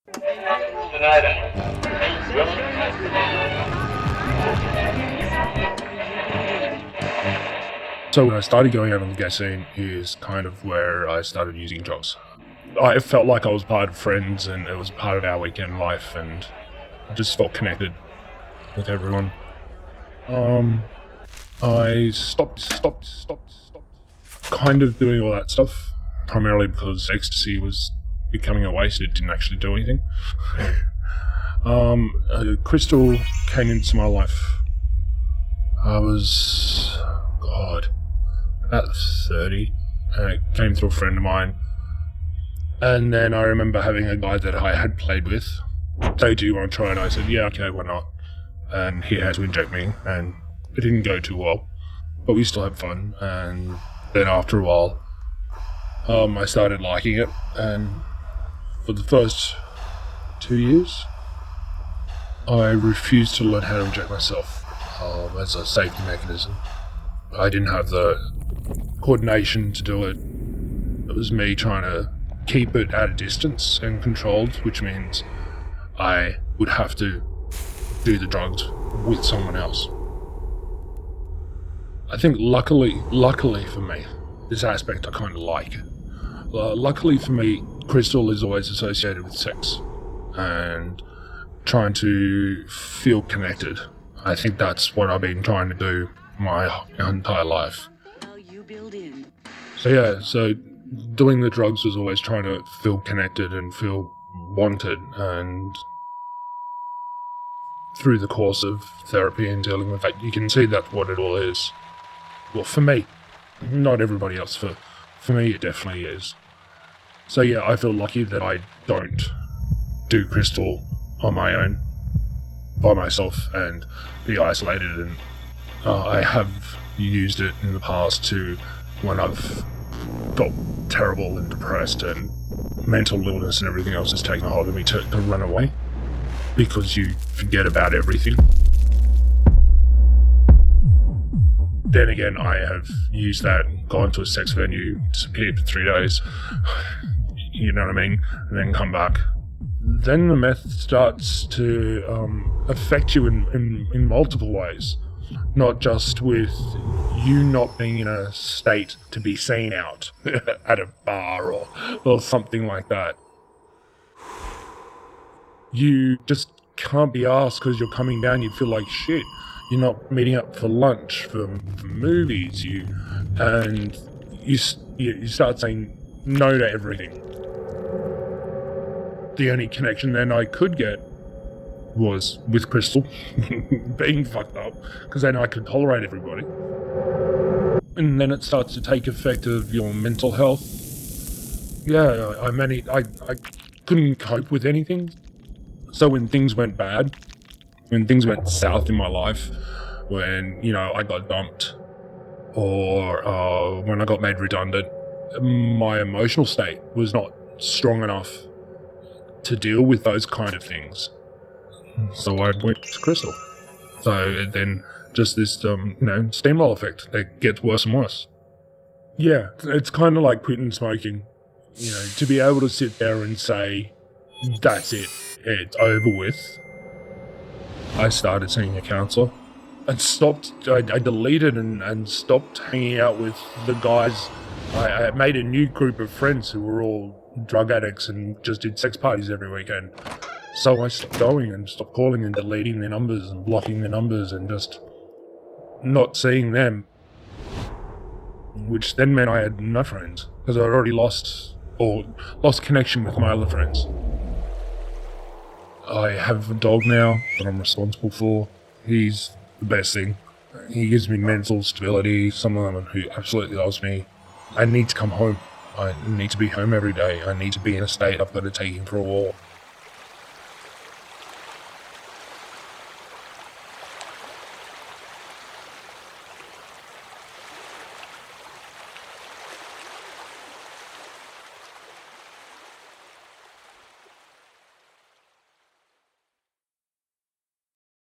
So when I started going out on the gas scene is kind of where I started using drugs. I felt like I was part of friends and it was part of our weekend life and I just felt connected with everyone. I stopped kind of doing all that stuff, primarily because ecstasy was becoming a waste. It didn't actually do anything. Crystal came into my life. I was, about 30, and it came through a friend of mine. And then I remember having a guy that I had played with say, "Do you want to try?" And I said, "Yeah, okay, why not?" And he had to inject me, and it didn't go too well, but we still had fun. And then after a while, I started liking it, and for the first 2 years, I refused to learn how to inject myself as a safety mechanism. I didn't have the coordination to do it. It was me trying to keep it at a distance and controlled, which means I would have to do the drugs with someone else. I think luckily for me, this aspect I kind of like. Luckily for me, crystal is always associated with sex and trying to feel connected. I think that's what I've been trying to do my entire life. So doing the drugs was always trying to feel connected and feel wanted, and through the course of therapy and dealing with that, you can see that's what it all is. Well, for me, not everybody else, for me it definitely is. So yeah, I feel lucky that I don't do crystal on my own, by myself, and be isolated, and I have used it in the past to when I've felt terrible and depressed and mental illness and everything else has taken a hold of me to run away, because you forget about everything. Then again, I have used that, gone to a sex venue, disappeared for 3 days, you know what I mean, and then come back. Then the meth starts to affect you in multiple ways, not just with you not being in a state to be seen out at a bar or something like that. You just can't be asked because you're coming down, you feel like shit. You're not meeting up for lunch, for movies, you start saying no to everything. The only connection then I could get was with crystal, being fucked up, because then I could tolerate everybody. And then it starts to take effect of your mental health. Yeah, I couldn't cope with anything. So when things went bad, when things went south in my life, when, I got dumped, or when I got made redundant, my emotional state was not strong enough to deal with those kind of things. So I went to crystal. So then just this, steamroll effect that gets worse and worse. Yeah, it's kind of like quitting smoking. To be able to sit there and say, that's it, it's over with. I started seeing a counsellor. I deleted and stopped hanging out with the guys. I made a new group of friends who were all drug addicts and just did sex parties every weekend. So I stopped going and stopped calling and deleting their numbers and blocking their numbers and just not seeing them. Which then meant I had no friends because I'd already lost connection with my other friends. I have a dog now that I'm responsible for. He's the best thing. He gives me mental stability, someone who absolutely loves me. I need to come home. I need to be home every day. I need to be in a state. I've got to take him for a walk.